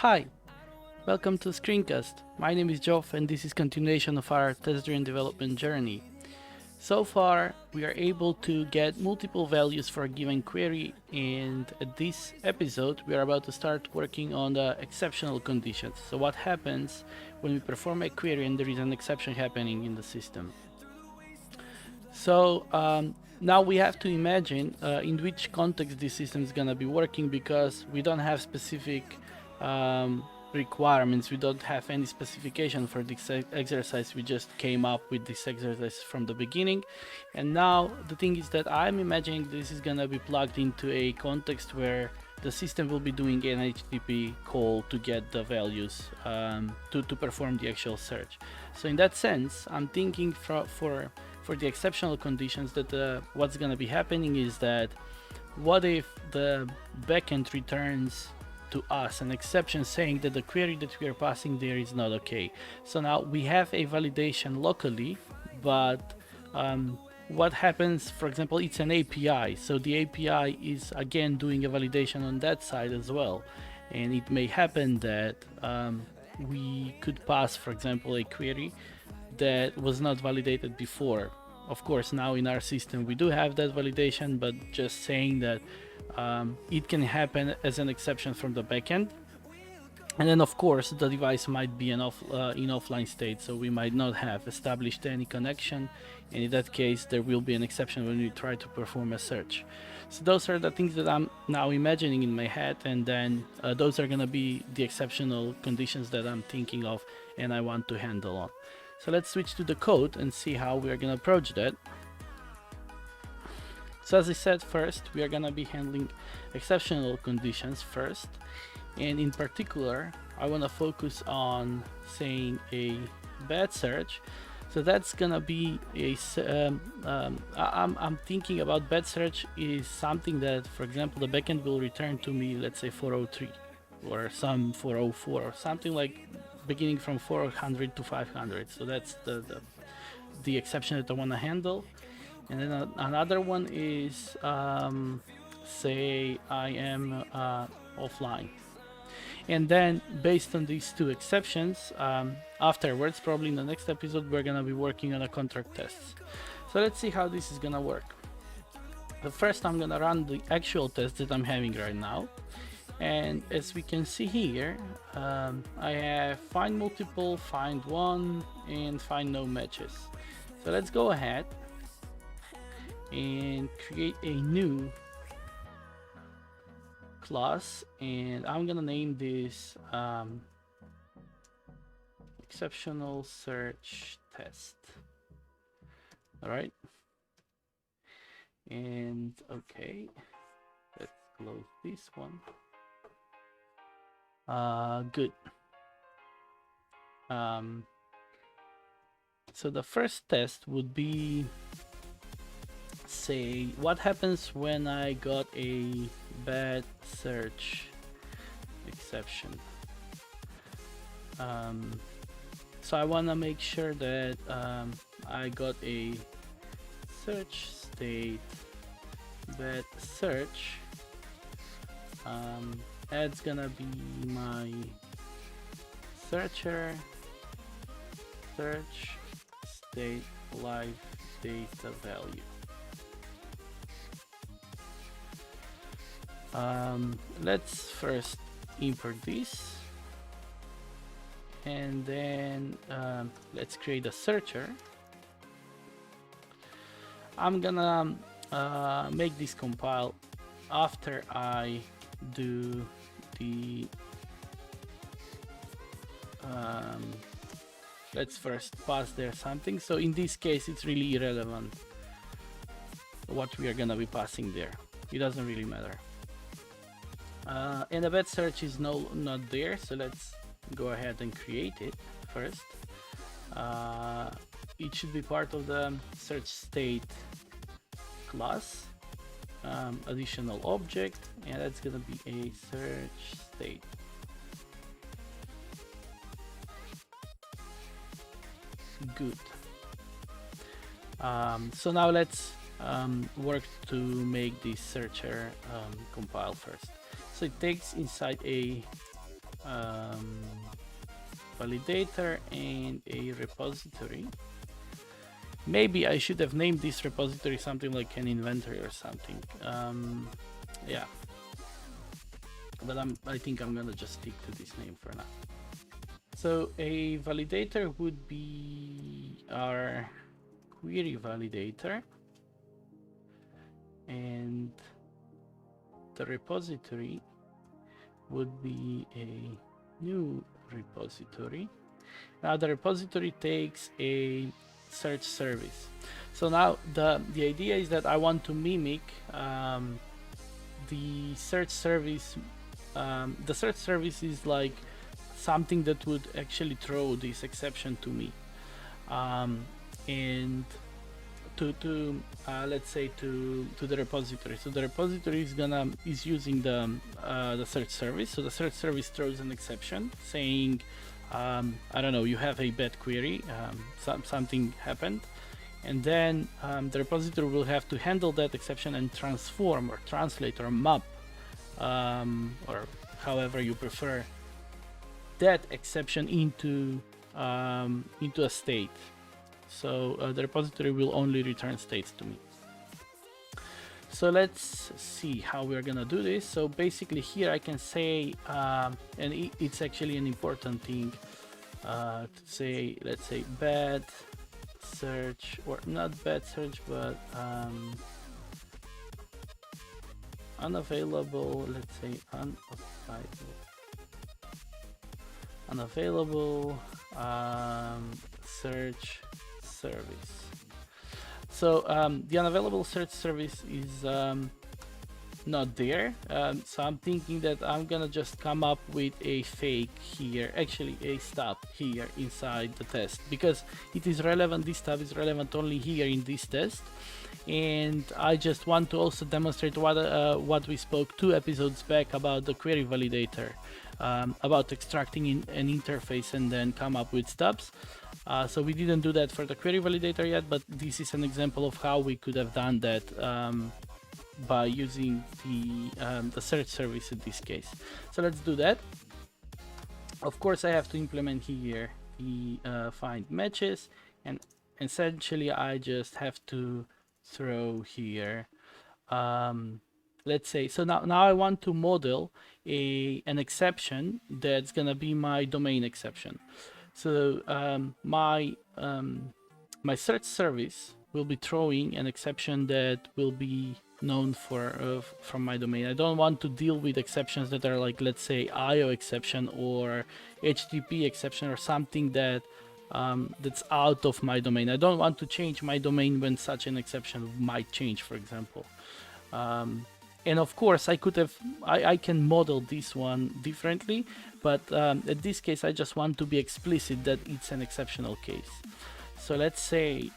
Hi, welcome to Screencast. My name is Joff and this is continuation of our test-driven development journey. So far, we are able to get multiple values for a given query, and at this episode, we are about to start working on the exceptional conditions. So what happens when we perform a query and there is an exception happening in the system? So now we have to imagine in which context this system is going to be working, because we don't have specific requirements. We don't have any specification for this exercise. We just came up with this exercise from the beginning, and now the thing is that I'm imagining this is going to be plugged into a context where the system will be doing an HTTP call to get the values to perform the actual search. So in that sense, I'm thinking for the exceptional conditions that what's going to be happening is that what if the backend returns to us an exception saying that the query that we are passing there is not okay. So now we have a validation locally, but what happens, for example, it's an API, so the API is again doing a validation on that side as well, and it may happen that we could pass, for example, a query that was not validated before. Of course, now in our system we do have that validation, but just saying that it can happen as an exception from the backend. And then of course the device might be in offline state, so we might not have established any connection, and in that case there will be an exception when we try to perform a search. So those are the things that I'm now imagining in my head, and then those are gonna be the exceptional conditions that I'm thinking of and I want to handle on. So let's switch to the code and see how we are gonna approach that. So as I said, first we are gonna be handling exceptional conditions first, and in particular I want to focus on saying a bad search. So that's gonna be a I'm thinking about bad search is something that, for example, the backend will return to me, let's say 403 or some 404 or something like beginning from 400 to 500. So that's the exception that I want to handle. And then another one is say I am offline. And then based on these two exceptions, afterwards, probably in the next episode, we're gonna be working on a contract tests. So let's see how this is gonna work. But first I'm gonna run the actual test that I'm having right now. And as we can see here, I have find multiple, find one, and find no matches. So let's go ahead and create a new class, and I'm gonna name this exceptional search test. All right, and okay, let's close this one. Good. So the first test would be, say, what happens when I got a bad search exception. So I want to make sure that I got a search state bad search. That's gonna be my searcher search state live data value. Let's first import this, and then let's create a searcher. I'm gonna make this compile after I do the let's first pass there something. So in this case it's really irrelevant what we are gonna be passing there, it doesn't really matter. And the bad search is not there, so let's go ahead and create it first. It should be part of the search state class, additional object, and that's gonna be a search state. Good. So now let's work to make this searcher compile first. So it takes inside a um, validator and a repository. Maybe I should have named this repository something like an inventory or something. Yeah, but I think I'm gonna just stick to this name for now. So a validator would be our query validator, and the repository would be a new repository. Now the repository takes a search service. So now the idea is that I want to mimic the search service. The search service is like something that would actually throw this exception to me, and to let's say to the repository. So the repository is using the search service. So the search service throws an exception saying, I don't know, you have a bad query, something happened, and then the repository will have to handle that exception and transform or translate or map, or however you prefer, that exception into a state. So the repository will only return states to me. So let's see how we're gonna do this. So basically here I can say, and it's actually an important thing to say, let's say bad search, or not bad search, but unavailable, let's say unavailable search service. So the unavailable search service is not there. So I'm thinking that I'm gonna just come up with a fake here, actually a stub here inside the test, because it is relevant. This stub is relevant only here in this test, and I just want to also demonstrate what we spoke 2 episodes back about the query validator, about extracting an interface and then come up with stubs. So we didn't do that for the query validator yet, but this is an example of how we could have done that by using the search service in this case. So let's do that. Of course, I have to implement here the find matches, and essentially I just have to throw here, let's say, so now I want to model an exception that's gonna be my domain exception. So my search service will be throwing an exception that will be known for from my domain. I don't want to deal with exceptions that are like, let's say, IO exception or HTTP exception or something that that's out of my domain. I don't want to change my domain when such an exception might change, for example. And of course, I can model this one differently, but in this case, I just want to be explicit that it's an exceptional case. So let's say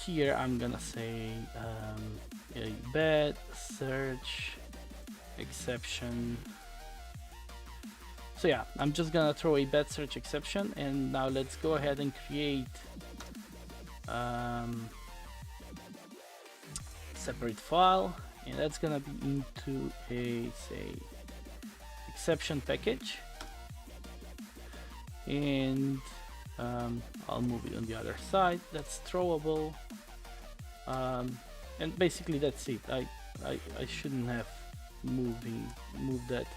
here I'm gonna say a bad search exception. So yeah, I'm just gonna throw a bad search exception, and now let's go ahead and create separate file, and that's gonna be into a, say, exception package, and I'll move it on the other side. That's throwable, and basically that's it. I shouldn't have moved that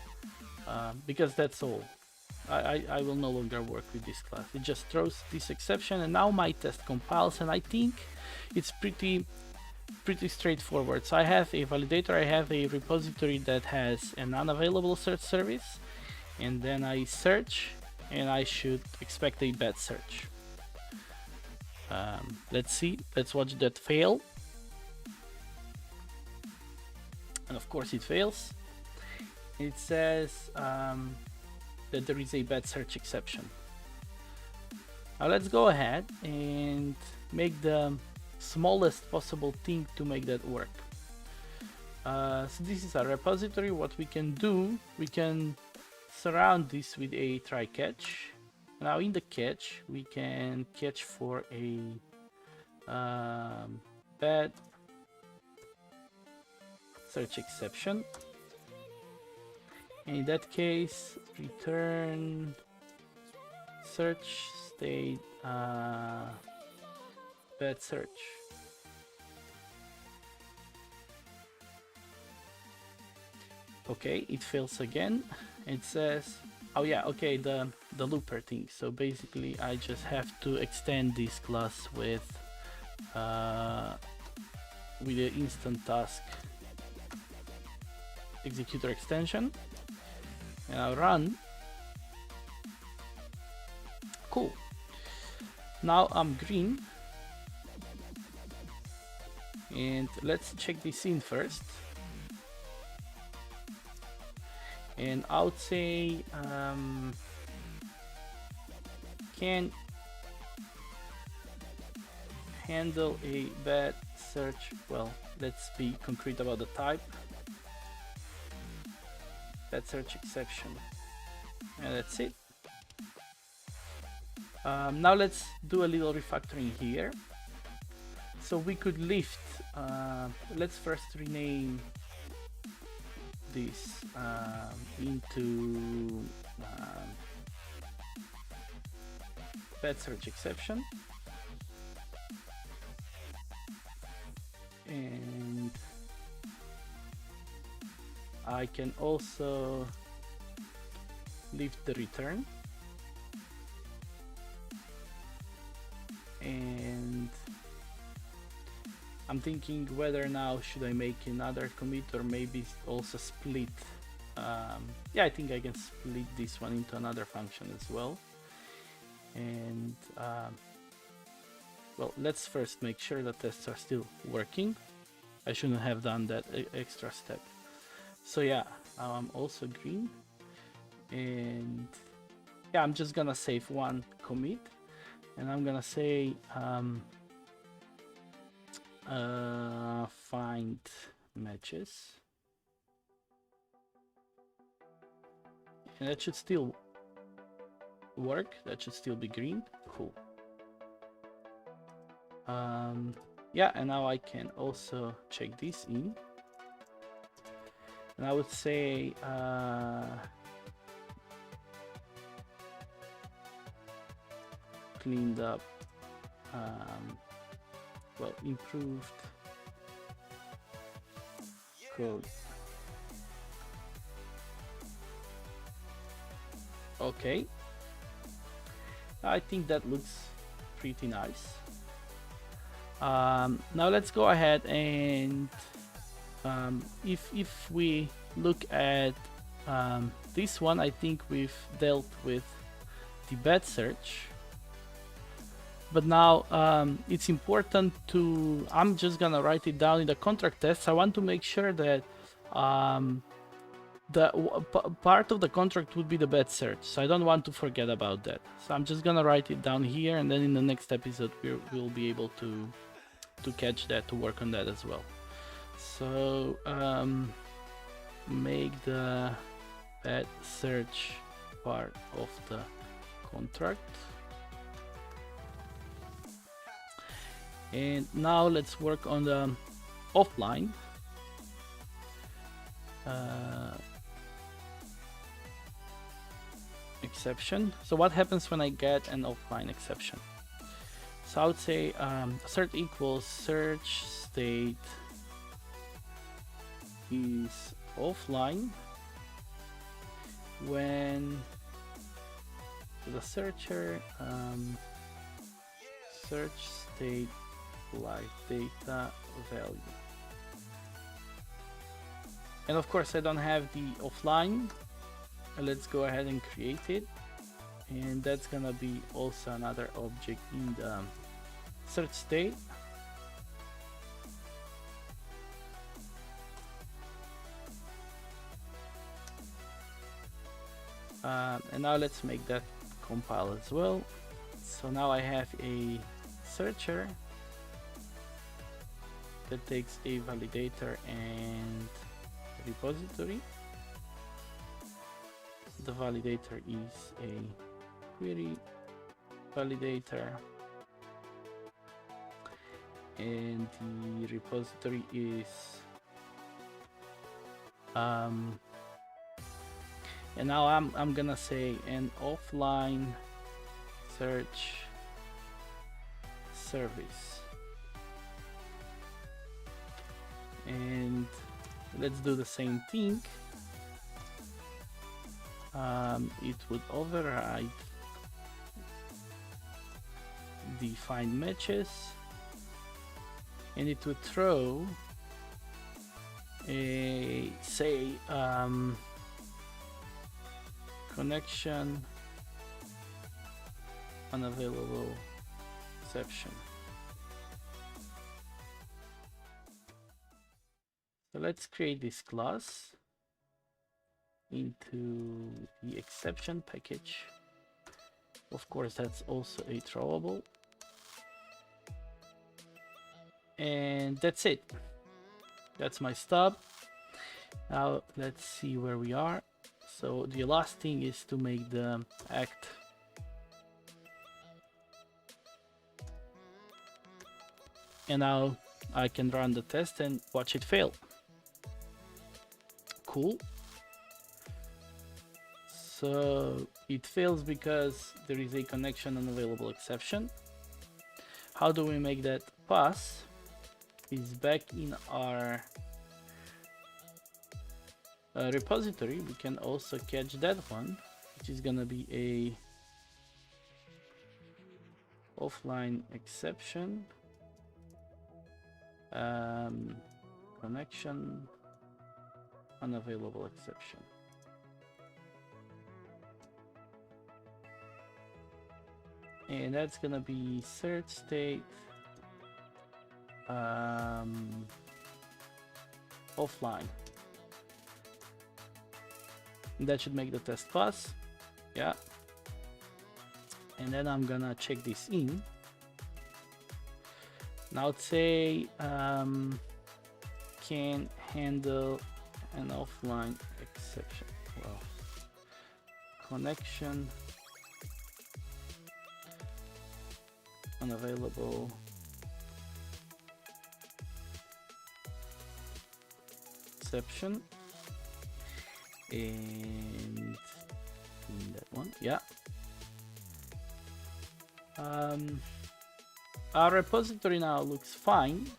because that's all. I will no longer work with this class. It just throws this exception, and now my test compiles, and I think it's pretty straightforward. So I have a validator, I have a repository that has an unavailable search service, and then I search, and I should expect a bad search. Let's see, let's watch that fail. And of course it fails. It says that there is a bad search exception. Now let's go ahead and make the smallest possible thing to make that work. So this is a repository. What we can do, we can surround this with a try catch. Now in the catch, we can catch for a bad search exception, In that case, return search state bad search. Okay, it fails again. It says, oh yeah, okay, the looper thing. So basically, I just have to extend this class with the instant task executor extension, and I'll run. Cool. Now I'm green, and let's check this in first. And I would say can handle a bad search. Well, let's be concrete about the type. Bad search exception, and that's it. Now let's do a little refactoring here. So we could lift, let's first rename this into bad search exception, and I can also lift the return, and I'm thinking whether now should I make another commit or maybe also split. Yeah, I think I can split this one into another function as well. And well, let's first make sure that tests are still working. I shouldn't have done that extra step. So yeah, I'm also green, and yeah, I'm just gonna save one commit, and I'm gonna say find matches, and that should still work. That should still be green. Cool. Yeah, and now I can also check this in, and I would say cleaned up, well, improved code. Okay, I think that looks pretty nice. Now let's go ahead and if we look at this one, I think we've dealt with the bad search. But now it's important to, I'm just gonna write it down in the contract tests. I want to make sure that part of the contract would be the bad search. So I don't want to forget about that. So I'm just gonna write it down here, and then in the next episode we'll be able to catch that, to work on that as well. So make the bad search part of the contract. And now let's work on the offline. Exception. So what happens when I get an offline exception? So I would say assert equals search state is offline when the searcher search state live data value. And of course I don't have the offline. Let's go ahead and create it, and that's gonna be also another object in the search state. And now let's make that compile as well. So now I have a searcher that takes a validator and repository. The validator is a query validator, and the repository is And now I'm gonna say an offline search service, and let's do the same thing. It would override the find matches, and it would throw a say connection unavailable exception. So let's create this class into the exception package. Of course, that's also a throwable. And that's it. That's my stub. Now let's see where we are. So the last thing is to make the act and now I can run the test and watch it fail. Cool. So it fails because there is a connection unavailable exception. How do we make that pass? Is back in our repository. We can also catch that one, which is gonna be a offline exception, connection unavailable exception. And that's gonna be search state offline. And that should make the test pass. Yeah. And then I'm gonna check this in. Now let's say can handle an offline exception. Well, connection unavailable exception, and that one, yeah. Our repository now looks fine,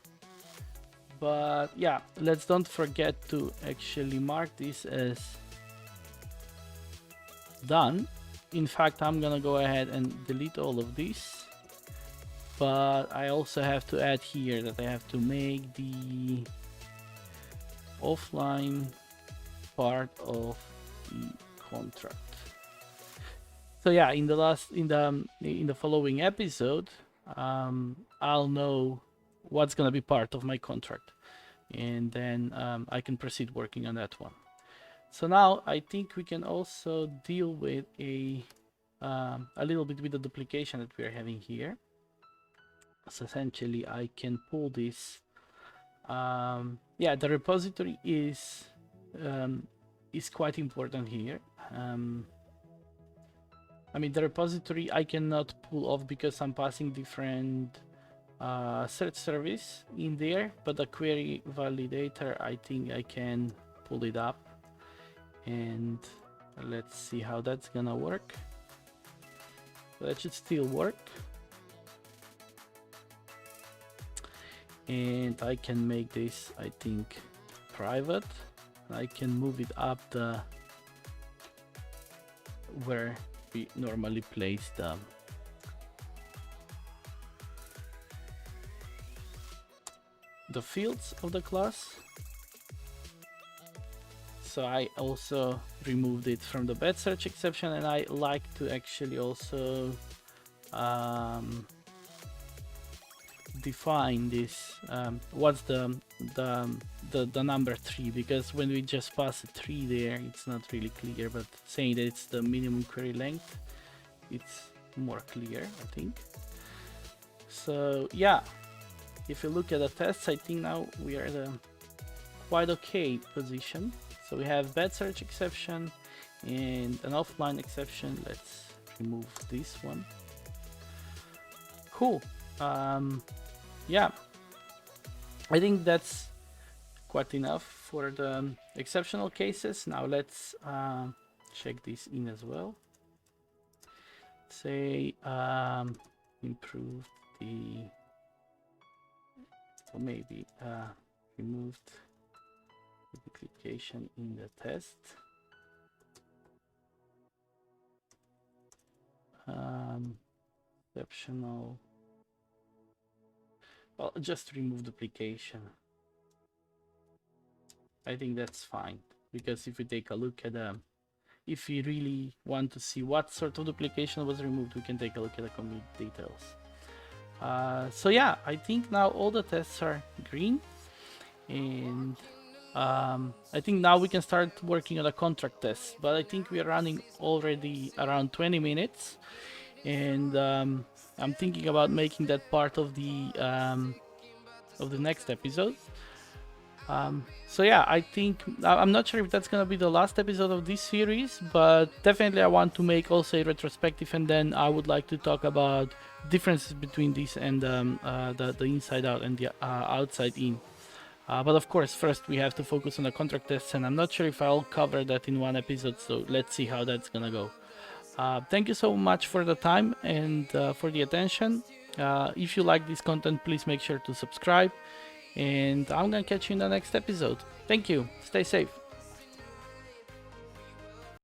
but yeah, let's don't forget to actually mark this as done. In fact, I'm gonna go ahead and delete all of this, but I also have to add here that I have to make the offline part of the contract. So yeah, in the following episode, I'll know what's gonna be part of my contract, and then I can proceed working on that one. So now I think we can also deal with a little bit with the duplication that we are having here. So essentially, I can pull this. Yeah, the repository is quite important here. I mean, the repository I cannot pull off because I'm passing different search service in there, but the query validator, I think I can pull it up, and let's see how that's gonna work. So that should still work, and I can make this, I think, private. I can move it up where we normally place the fields of the class. So I also removed it from the bad search exception, and I like to actually also define this what's the number 3, because when we just pass a 3 there, it's not really clear, but saying that it's the minimum query length, it's more clear, I think. So yeah, if you look at the tests, I think now we are at a quite okay position. So we have bad search exception and an offline exception. Let's remove this one. Cool. Yeah, I think that's quite enough for the exceptional cases. Now let's check this in as well. Say improved the, or maybe removed the duplication in the test. Exceptional. Well, just remove duplication. I think that's fine, because if we take a look at if we really want to see what sort of duplication was removed, we can take a look at the commit details. So yeah, I think now all the tests are green, and I think now we can start working on the contract tests. But I think we are running already around 20 minutes, and I'm thinking about making that part of the next episode. So yeah, I think I'm not sure if that's gonna be the last episode of this series, but definitely I want to make also a retrospective, and then I would like to talk about differences between this and the inside out and the outside in. But of course, first we have to focus on the contract tests, and I'm not sure if I'll cover that in one episode, so let's see how that's gonna go. Thank you so much for the time and for the attention. If you like this content, please make sure to subscribe, and I'm gonna catch you in the next episode. Thank you. Stay safe.